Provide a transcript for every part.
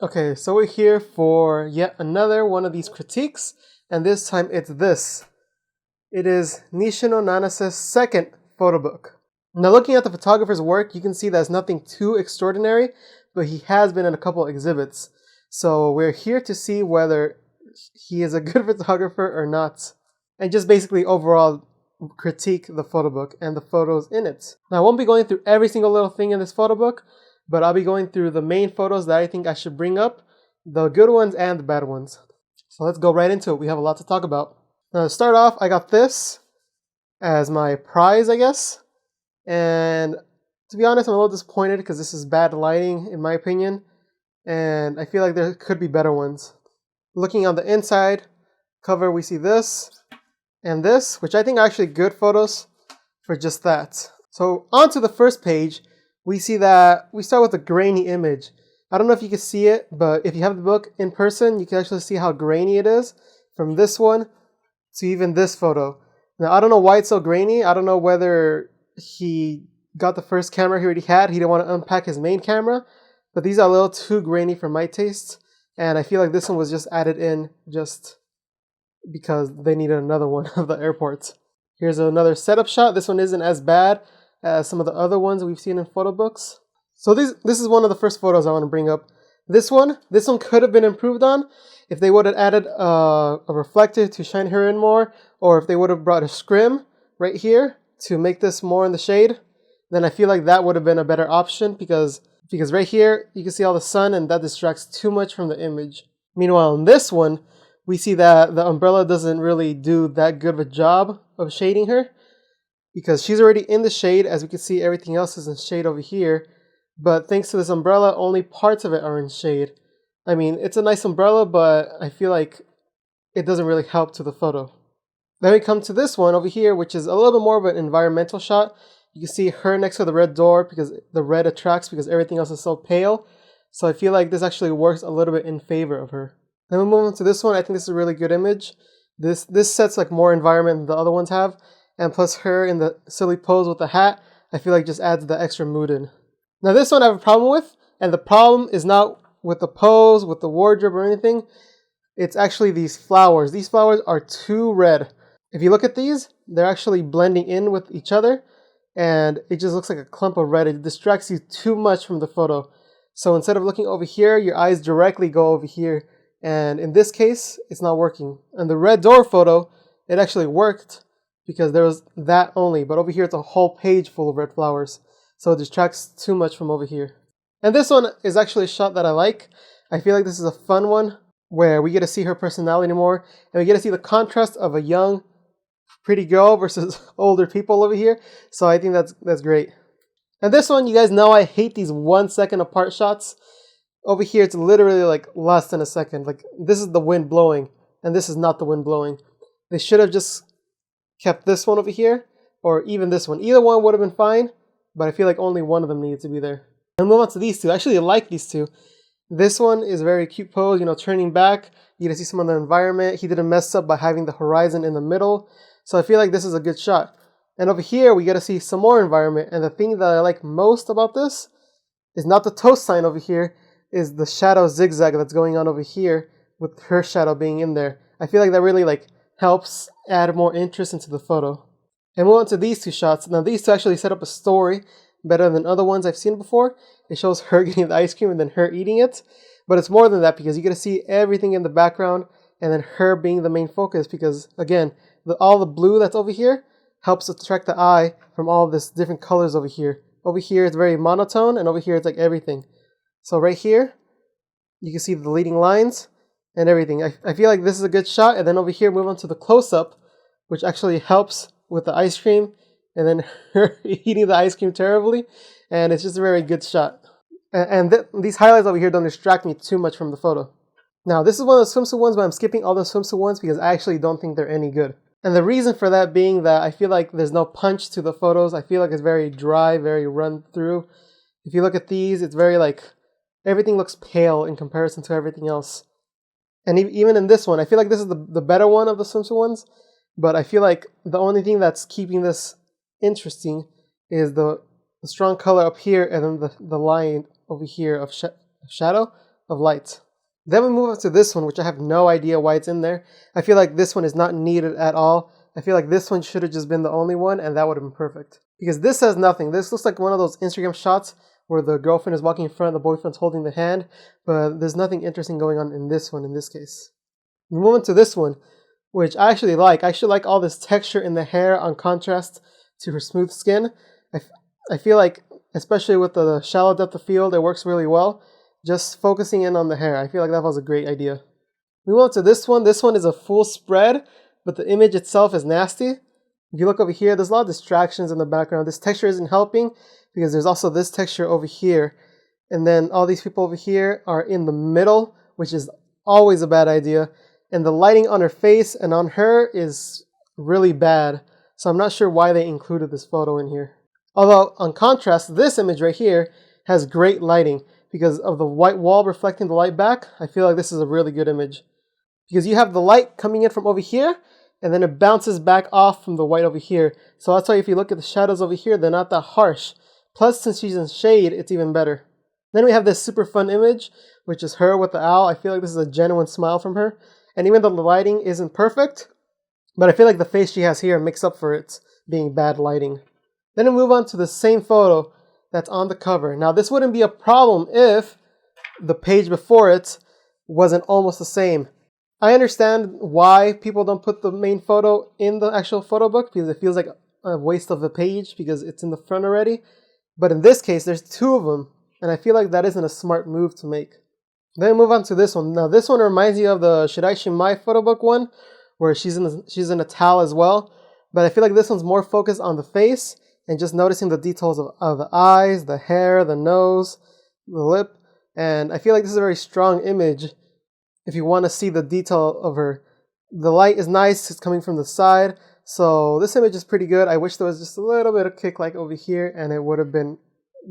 Okay, so we're here for yet another one of these critiques, and this time it's this. It is Nishino Nanase's second photo book. Now, looking at the photographer's work, you can see there's nothing too extraordinary, but he has been in a couple exhibits. So we're here to see whether he is a good photographer or not, and just basically overall critique the photo book and the photos in it. Now, I won't be going through every single little thing in this photo book, but I'll be going through the main photos that I think I should bring up, the good ones and the bad ones. So let's go right into it. We have a lot to talk about. Now, to start off, I got this as my prize, I guess. And to be honest, I'm a little disappointed because this is bad lighting, in my opinion. And I feel like there could be better ones. Looking on the inside cover, we see this and this, which I think are actually good photos for just that. So onto the first page, we see that we start with a grainy image. I don't know if you can see it, but if you have the book in person, you can actually see how grainy it is from this one to even this photo. Now, I don't know why it's so grainy. I don't know whether he got the first camera he already had. He didn't want to unpack his main camera, but these are a little too grainy for my taste. And I feel like this one was just added in just because they needed another one of the airports. Here's another setup shot. This one isn't as bad as some of the other ones we've seen in photo books. So this is one of the first photos I want to bring up. This one could have been improved on if they would have added a reflector to shine her in more, or if they would have brought a scrim right here to make this more in the shade. Then I feel like that would have been a better option because right here you can see all the sun and that distracts too much from the image. Meanwhile, in this one, we see that the umbrella doesn't really do that good of a job of shading her, because she's already in the shade. As we can see, everything else is in shade over here. But thanks to this umbrella, only parts of it are in shade. I mean, it's a nice umbrella, but I feel like it doesn't really help to the photo. Then we come to this one over here, which is a little bit more of an environmental shot. You can see her next to the red door because the red attracts because everything else is so pale. So I feel like this actually works a little bit in favor of her. Then we move on to this one. I think this is a really good image. This sets like more environment than the other ones have. And plus her in the silly pose with the hat, I feel like just adds the extra mood in. Now this one I have a problem with, and the problem is not with the pose, with the wardrobe or anything. It's actually these flowers. These flowers are too red. If you look at these, they're actually blending in with each other, and it just looks like a clump of red. It distracts you too much from the photo. So instead of looking over here, your eyes directly go over here. And in this case, it's not working. And the red door photo, it actually worked, because there was that only, but over here it's a whole page full of red flowers, so it distracts too much from over here. And this one is actually a shot that I like. I feel like this is a fun one where we get to see her personality more, and we get to see the contrast of a young, pretty girl versus older people over here. So I think that's great. And this one, you guys know I hate these 1 second apart shots. Over here it's literally like less than a second. Like this is the wind blowing, and this is not the wind blowing. They should have just kept this one over here, or even this one. Either one would have been fine, but I feel like only one of them needed to be there. And move on to these two. Actually, I like these two. This one is a very cute pose, turning back. You get to see some of the environment. He didn't mess up by having the horizon in the middle. So I feel like this is a good shot. And over here, we get to see some more environment. And the thing that I like most about this is not the toast sign over here, is the shadow zigzag that's going on over here with her shadow being in there. I feel like that really helps add more interest into the photo. And move on to these two shots. Now these two actually set up a story better than other ones I've seen before. It shows her getting the ice cream and then her eating it. But it's more than that, because you get to see everything in the background and then her being the main focus, because again, all the blue that's over here helps attract the eye from all of this different colors over here. Over here it's very monotone, and over here it's like everything. So right here, you can see the leading lines and everything. I feel like this is a good shot. And then over here, move on to the close-up, which actually helps with the ice cream, and then her eating the ice cream terribly. And it's just a very good shot. And these highlights over here don't distract me too much from the photo. Now, this is one of the swimsuit ones, but I'm skipping all the swimsuit ones because I actually don't think they're any good. And the reason for that being that I feel like there's no punch to the photos. I feel like it's very dry, very run through. If you look at these, it's very everything looks pale in comparison to everything else. And even in this one, I feel like this is the better one of the swimsuit ones, but I feel like the only thing that's keeping this interesting is the the strong color up here, and then the line over here of shadow, of light. Then we move on to this one, which I have no idea why it's in there. I feel like this one is not needed at all. I feel like this one should have just been the only one, and that would have been perfect. Because this says nothing. This looks like one of those Instagram shots where the girlfriend is walking in front, the boyfriend's holding the hand, but there's nothing interesting going on in this one in this case. We move on to this one, which I actually like. I actually like all this texture in the hair on contrast to her smooth skin. I feel like, especially with the shallow depth of field, it works really well. Just focusing in on the hair. I feel like that was a great idea. We move on to this one. This one is a full spread, but the image itself is nasty. If you look over here, there's a lot of distractions in the background. This texture isn't helping because there's also this texture over here. And then all these people over here are in the middle, which is always a bad idea. And the lighting on her face and on her is really bad. So I'm not sure why they included this photo in here. Although, on contrast, this image right here has great lighting. Because of the white wall reflecting the light back, I feel like this is a really good image. Because you have the light coming in from over here, and then it bounces back off from the white over here. So that's why if you look at the shadows over here, they're not that harsh. Plus, since she's in shade, it's even better. Then we have this super fun image, which is her with the owl. I feel like this is a genuine smile from her. And even though the lighting isn't perfect, but I feel like the face she has here makes up for it being bad lighting. Then we move on to the same photo that's on the cover. Now, this wouldn't be a problem if the page before it wasn't almost the same. I understand why people don't put the main photo in the actual photo book because it feels like a waste of the page because it's in the front already. But in this case, there's two of them, and I feel like that isn't a smart move to make. Then we move on to this one. Now, this one reminds you of the Shiraishi Mai photo book one, where she's in a towel as well. But I feel like this one's more focused on the face and just noticing the details of the eyes, the hair, the nose, the lip. And I feel like this is a very strong image if you want to see the detail of her. The light is nice, it's coming from the side. So this image is pretty good. I wish there was just a little bit of kick like over here and it would have been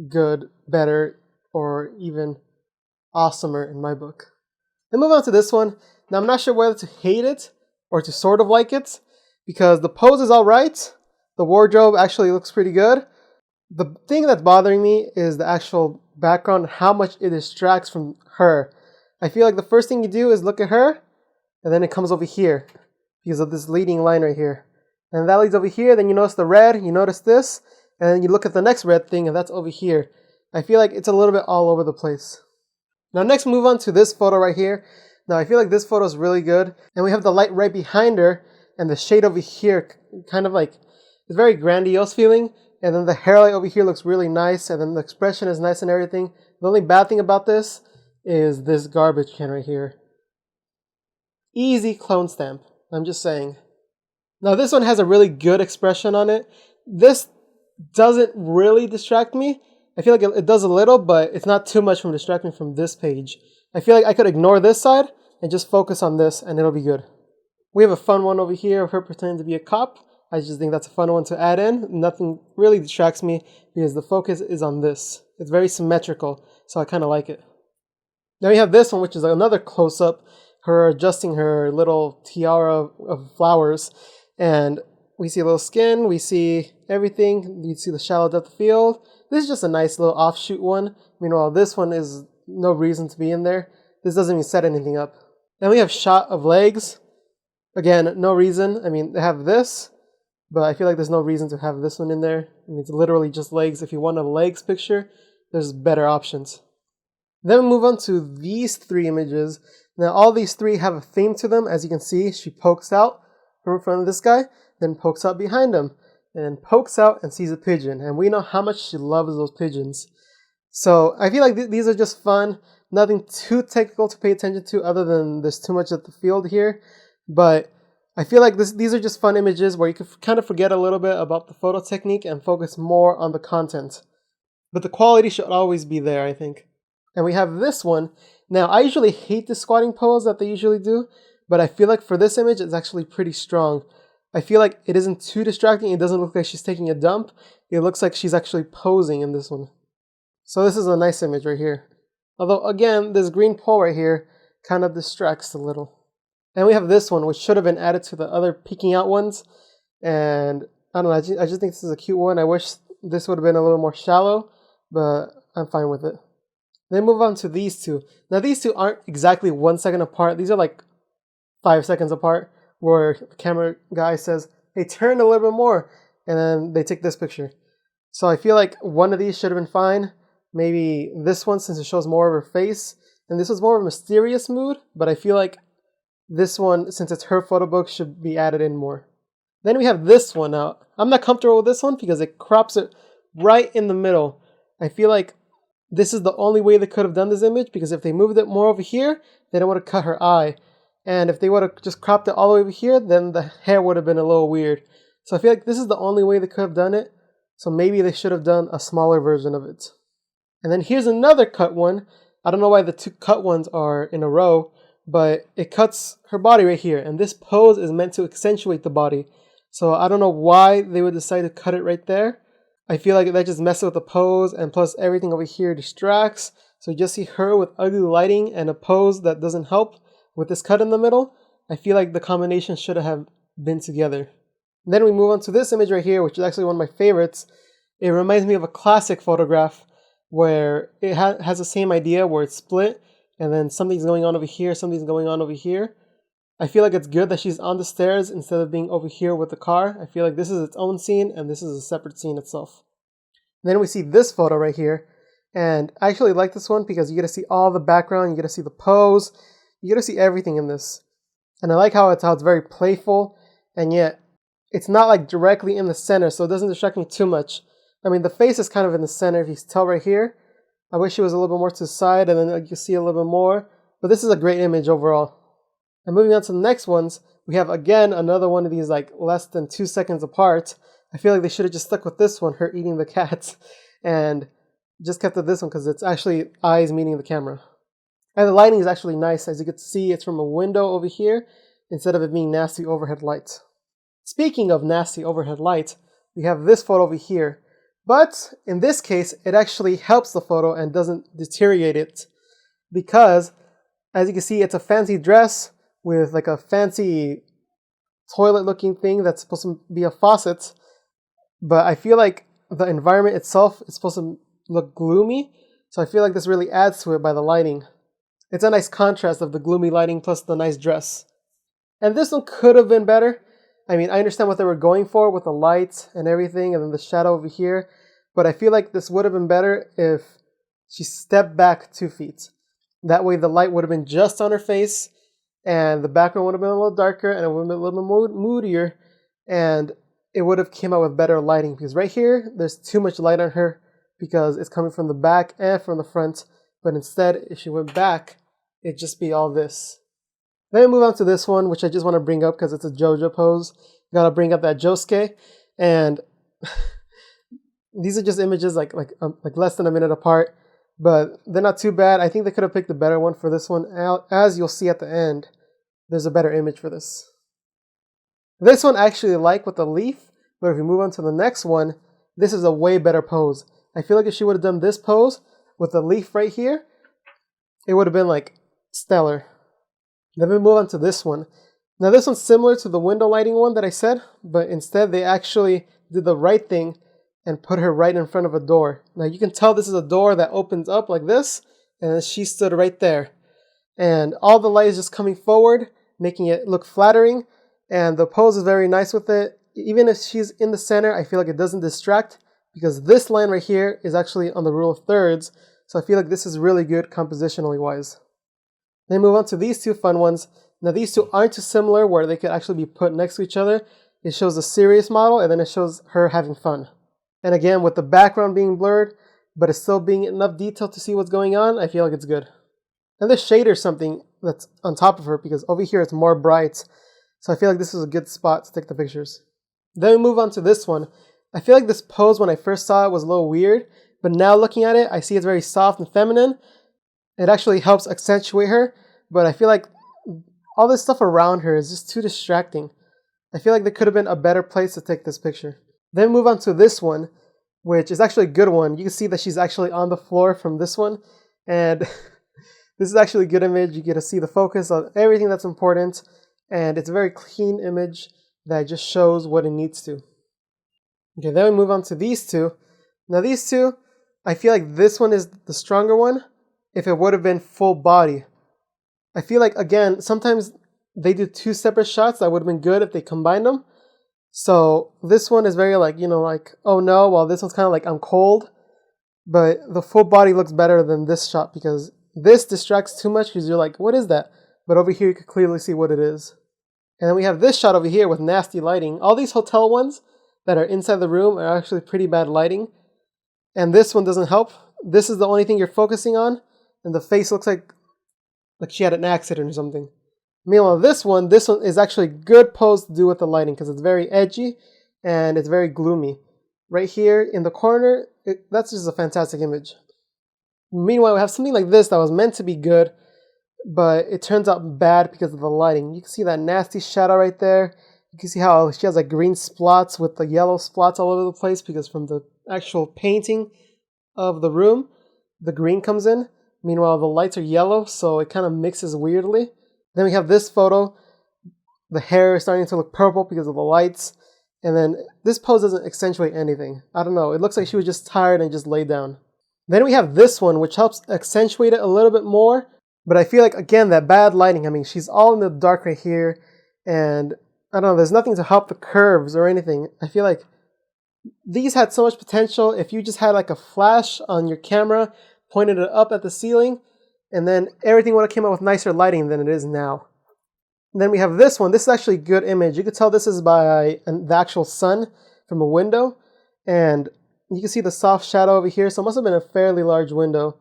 good, better, or even awesomer in my book. Then move on to this one. Now I'm not sure whether to hate it or to sort of like it because the pose is alright. The wardrobe actually looks pretty good. The thing that's bothering me is the actual background, how much it distracts from her. I feel like the first thing you do is look at her, and then it comes over here because of this leading line right here. And that leads over here, then you notice the red, you notice this, and then you look at the next red thing, and that's over here. I feel like it's a little bit all over the place. Now next, move on to this photo right here. Now I feel like this photo is really good, and we have the light right behind her, and the shade over here, kind of like, it's very grandiose feeling, and then the hairline over here looks really nice, and then the expression is nice and everything. The only bad thing about this is this garbage can right here. Easy clone stamp, I'm just saying. Now this one has a really good expression on it. This doesn't really distract me. I feel like it does a little, but it's not too much from distracting from this page. I feel like I could ignore this side and just focus on this and it'll be good. We have a fun one over here of her pretending to be a cop. I just think that's a fun one to add in. Nothing really distracts me because the focus is on this. It's very symmetrical, so I kind of like it. Now we have this one, which is another close-up, her adjusting her little tiara of flowers. And we see a little skin, we see everything, you see the shallow depth of field. This is just a nice little offshoot one. Meanwhile, this one is no reason to be in there. This doesn't even set anything up. Then we have shot of legs. Again, no reason. I mean, they have this, but I feel like there's no reason to have this one in there. I mean, it's literally just legs. If you want a legs picture, there's better options. Then we move on to these three images. Now, all these three have a theme to them. As you can see, she pokes out from in front of this guy, then pokes out behind him, and pokes out and sees a pigeon. And we know how much she loves those pigeons. So I feel like these are just fun. Nothing too technical to pay attention to other than there's too much at the field here. But I feel like these are just fun images where you can kind of forget a little bit about the photo technique and focus more on the content. But the quality should always be there, I think. And we have this one. Now, I usually hate the squatting pose that they usually do, but I feel like for this image, it's actually pretty strong. I feel like it isn't too distracting. It doesn't look like she's taking a dump. It looks like she's actually posing in this one. So this is a nice image right here. Although, again, this green pole right here kind of distracts a little. And we have this one, which should have been added to the other peeking out ones. And I don't know, I just think this is a cute one. I wish this would have been a little more shallow, but I'm fine with it. Then move on to these two. Now these two aren't exactly 1 second apart. These are like 5 seconds apart, where the camera guy says, hey, turn a little bit more, and then they take this picture. So I feel like one of these should have been fine. Maybe this one, since it shows more of her face. And this was more of a mysterious mood, but I feel like this one, since it's her photo book, should be added in more. Then we have this one. Now, I'm not comfortable with this one because it crops it right in the middle. I feel like this is the only way they could have done this image, because if they moved it more over here, then it would have cut her eye. And if they would have just cropped it all the way over here, then the hair would have been a little weird. So I feel like this is the only way they could have done it. So maybe they should have done a smaller version of it. And then here's another cut one. I don't know why the two cut ones are in a row, but it cuts her body right here. And this pose is meant to accentuate the body. So I don't know why they would decide to cut it right there. I feel like that just messes with the pose, and plus everything over here distracts. So you just see her with ugly lighting and a pose that doesn't help with this cut in the middle. I feel like the combination should have been together. And then we move on to this image right here, which is actually one of my favorites. It reminds me of a classic photograph where it has the same idea, where it's split and then something's going on over here, something's going on over here. I feel like it's good that she's on the stairs instead of being over here with the car. I feel like this is its own scene and this is a separate scene itself. And then we see this photo right here, and I actually like this one because you get to see all the background, you get to see the pose, you get to see everything in this. And I like how it's very playful, and yet it's not like directly in the center, so it doesn't distract me too much. I mean, the face is kind of in the center, if you can tell right here. I wish it was a little bit more to the side, and then you can see a little bit more. But this is a great image overall. And moving on to the next ones, we have again another one of these like less than 2 seconds apart. I feel like they should have just stuck with this one, her eating the cat, and just kept it this one because it's actually eyes meeting the camera. And the lighting is actually nice. As you can see, it's from a window over here instead of it being nasty overhead light. Speaking of nasty overhead light, we have this photo over here. But in this case, it actually helps the photo and doesn't deteriorate it, because as you can see, it's a fancy dress with like a fancy toilet looking thing that's supposed to be a faucet. But I feel like the environment itself is supposed to look gloomy. So I feel like this really adds to it by the lighting. It's a nice contrast of the gloomy lighting plus the nice dress. And this one could have been better. I mean, I understand what they were going for with the lights and everything, and then the shadow over here. But I feel like this would have been better if she stepped back 2 feet. That way the light would have been just on her face, and the background would have been a little darker, and it would have been a little more moodier, and it would have came out with better lighting. Because right here, there's too much light on her because it's coming from the back and from the front. But instead, if she went back, it'd just be all this. Then we move on to this one, which I just want to bring up because it's a JoJo pose. Gotta bring up that Josuke, and these are just images like less than a minute apart, but they're not too bad. I think they could have picked a better one for this one. As you'll see at the end, there's a better image for this. This one I actually like with the leaf, but if we move on to the next one, this is a way better pose. I feel like if she would have done this pose with the leaf right here, it would have been like stellar. Then we move on to this one. Now this one's similar to the window lighting one that I said, but instead they actually did the right thing and put her right in front of a door. Now you can tell this is a door that opens up like this, and she stood right there. And all the light is just coming forward, making it look flattering, and the pose is very nice with it. Even if she's in the center, I feel like it doesn't distract, because this line right here is actually on the rule of thirds, so I feel like this is really good compositionally wise. Then move on to these two fun ones. Now these two aren't too similar where they could actually be put next to each other. It shows the serious model and then it shows her having fun. And again, with the background being blurred, but it's still being enough detail to see what's going on, I feel like it's good. And the shade or something that's on top of her, because over here it's more bright. So I feel like this is a good spot to take the pictures. Then we move on to this one. I feel like this pose when I first saw it was a little weird, but now looking at it, I see it's very soft and feminine. It actually helps accentuate her, but I feel like all this stuff around her is just too distracting. I feel like there could have been a better place to take this picture. Then move on to this one, which is actually a good one. You can see that she's actually on the floor from this one, and this is actually a good image. You get to see the focus on everything that's important, and it's a very clean image that just shows what it needs to. Okay, then we move on to these two. Now these two, I feel like this one is the stronger one if it would have been full body. I feel like, again, sometimes they do two separate shots that would have been good if they combined them. So this one is very like, like, oh no, while this one's kind of like, I'm cold. But the full body looks better than this shot because this distracts too much because you're like, what is that? But over here you can clearly see what it is. And then we have this shot over here with nasty lighting. All these hotel ones that are inside the room are actually pretty bad lighting. And this one doesn't help. This is the only thing you're focusing on. And the face looks like she had an accident or something. Meanwhile, this one is actually a good pose to do with the lighting because it's very edgy and it's very gloomy. Right here in the corner, that's just a fantastic image. Meanwhile, we have something like this that was meant to be good, but it turns out bad because of the lighting. You can see that nasty shadow right there. You can see how she has like green spots with the yellow spots all over the place because from the actual painting of the room, the green comes in. Meanwhile, the lights are yellow, so it kind of mixes weirdly. Then we have this photo. The hair is starting to look purple because of the lights. And then this pose doesn't accentuate anything. I don't know. It looks like she was just tired and just laid down. Then we have this one, which helps accentuate it a little bit more. But I feel like, again, that bad lighting. I mean, she's all in the dark right here. And I don't know, there's nothing to help the curves or anything. I feel like these had so much potential if you just had like a flash on your camera, pointed it up at the ceiling, and then everything would have came out with nicer lighting than it is now. And then we have this one. This is actually a good image. You could tell this is by the actual sun from a window. And you can see the soft shadow over here. So it must have been a fairly large window.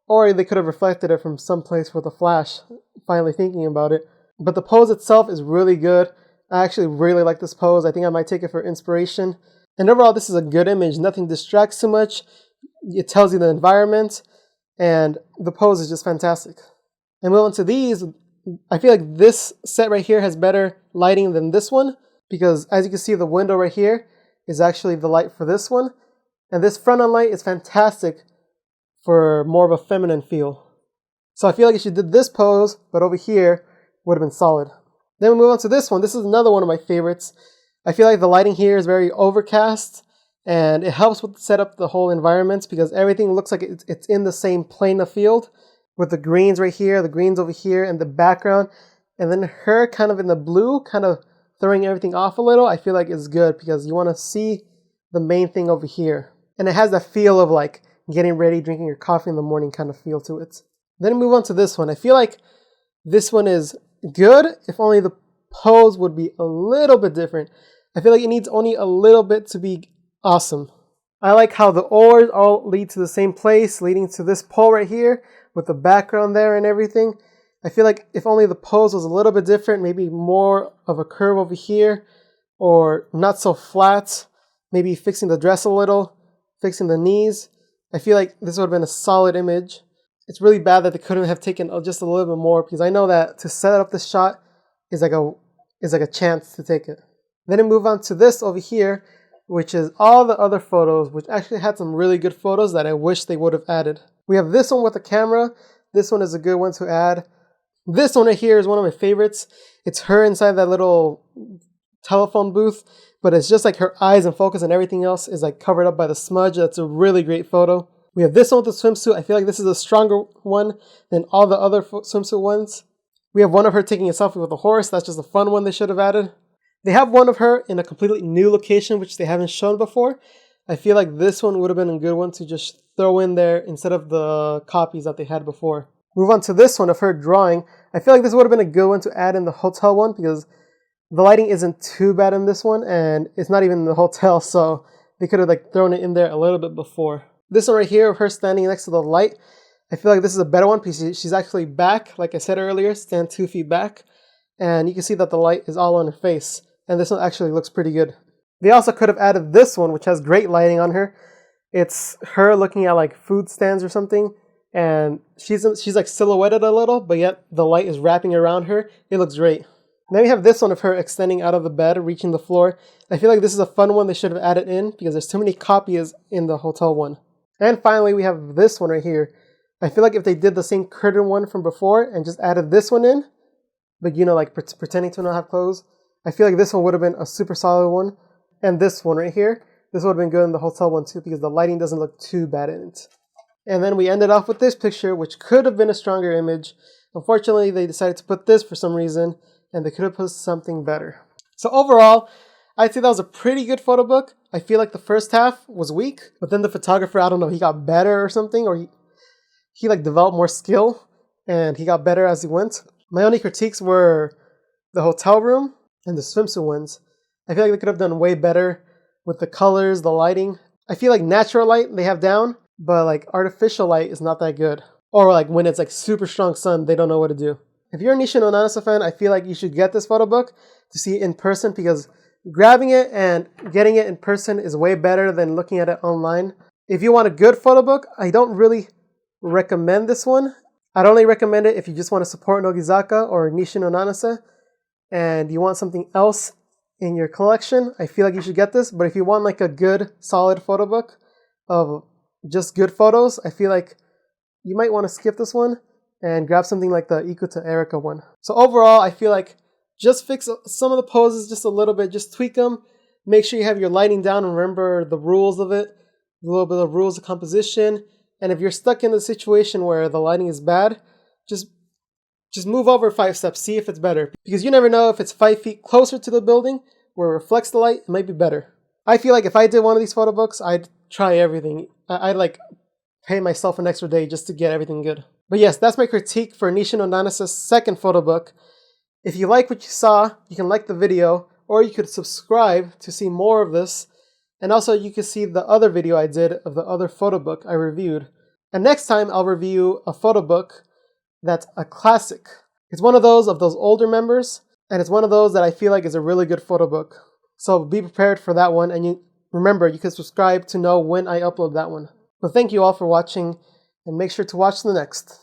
Or they could have reflected it from someplace with a flash, finally thinking about it. But the pose itself is really good. I actually really like this pose. I think I might take it for inspiration. And overall, this is a good image. Nothing distracts too much. It tells you the environment. And the pose is just fantastic. And moving on to these, I feel like this set right here has better lighting than this one. Because as you can see, the window right here is actually the light for this one. And this front-on light is fantastic for more of a feminine feel. So I feel like if she did this pose, but over here, would have been solid. Then we move on to this one. This is another one of my favorites. I feel like the lighting here is very overcast, and it helps with set up the whole environment because everything looks like it's in the same plane of field with the greens right here, the greens over here, and the background. And then her kind of in the blue, kind of throwing everything off a little, I feel like is good because you want to see the main thing over here. And it has that feel of like getting ready, drinking your coffee in the morning kind of feel to it. Then we move on to this one. I feel like this one is good if only the pose would be a little bit different. I feel like it needs only a little bit to be awesome. I like how the oars all lead to the same place, leading to this pole right here with the background there and everything. I feel like if only the pose was a little bit different, maybe more of a curve over here or not so flat, maybe fixing the dress a little, fixing the knees. I feel like this would have been a solid image. It's really bad that they couldn't have taken just a little bit more because I know that to set up this shot is like a chance to take it. Then we move on to this over here, which is all the other photos, which actually had some really good photos that I wish they would have added. We have this one with the camera. This one is a good one to add. This one right here is one of my favorites. It's her inside that little telephone booth, but it's just like her eyes and focus and everything else is like covered up by the smudge. That's a really great photo. We have this one with the swimsuit. I feel like this is a stronger one than all the other swimsuit ones. We have one of her taking a selfie with a horse. That's just a fun one they should have added. They have one of her in a completely new location, which they haven't shown before. I feel like this one would have been a good one to just throw in there instead of the copies that they had before. Move on to this one of her drawing. I feel like this would have been a good one to add in the hotel one because the lighting isn't too bad in this one and it's not even in the hotel, so they could have like thrown it in there a little bit before. This one right here of her standing next to the light, I feel like this is a better one because she's actually back, like I said earlier, stand 2 feet back. And you can see that the light is all on her face. And this one actually looks pretty good. They also could have added this one, which has great lighting on her. It's her looking at like food stands or something. And she's like silhouetted a little, but yet the light is wrapping around her. It looks great. Then we have this one of her extending out of the bed, reaching the floor. I feel like this is a fun one they should have added in because there's too many copies in the hotel one. And finally, we have this one right here. I feel like if they did the same curtain one from before and just added this one in, but you know, like pretending to not have clothes, I feel like this one would have been a super solid one. And this one right here, This would have been good in the hotel one too because the lighting doesn't look too bad in it. And then we ended off with this picture, which could have been a stronger image. Unfortunately, they decided to put this for some reason, and they could have put something better. So overall, I'd say that was a pretty good photo book. I feel like the first half was weak, but then the photographer, I don't know, he got better or something, or he like developed more skill, and he got better as he went. My only critiques were the hotel room and the swimsuit ones. I feel like they could have done way better with the colors, the lighting. I feel like natural light they have down, but like artificial light is not that good. Or like when it's like super strong sun, they don't know what to do. If you're a Nishino Nanase fan, I feel like you should get this photo book to see it in person because grabbing it and getting it in person is way better than looking at it online. If you want a good photo book, I don't really recommend this one. I'd only recommend it if you just want to support Nogizaka or Nishino Nanase and you want something else in your collection. I feel like you should get this, but if you want like a good, solid photo book of just good photos, I feel like you might want to skip this one and grab something like the Ikuta Erika one. So overall, I feel like just fix some of the poses just a little bit, just tweak them. Make sure you have your lighting down and remember the rules of it, a little bit of rules of composition. And if you're stuck in a situation where the lighting is bad, just move over 5 steps, see if it's better. Because you never know if it's 5 feet closer to the building where it reflects the light, it might be better. I feel like if I did one of these photo books, I'd try everything. I'd like pay myself an extra day just to get everything good. But yes, that's my critique for Nishino Nanase's second photo book. If you like what you saw, you can like the video, or you could subscribe to see more of this. And also you can see the other video I did of the other photo book I reviewed. And next time I'll review a photo book that's a classic. It's one of those older members, and it's one of those that I feel like is a really good photo book. So be prepared for that one, and remember, you can subscribe to know when I upload that one. But thank you all for watching, and make sure to watch the next.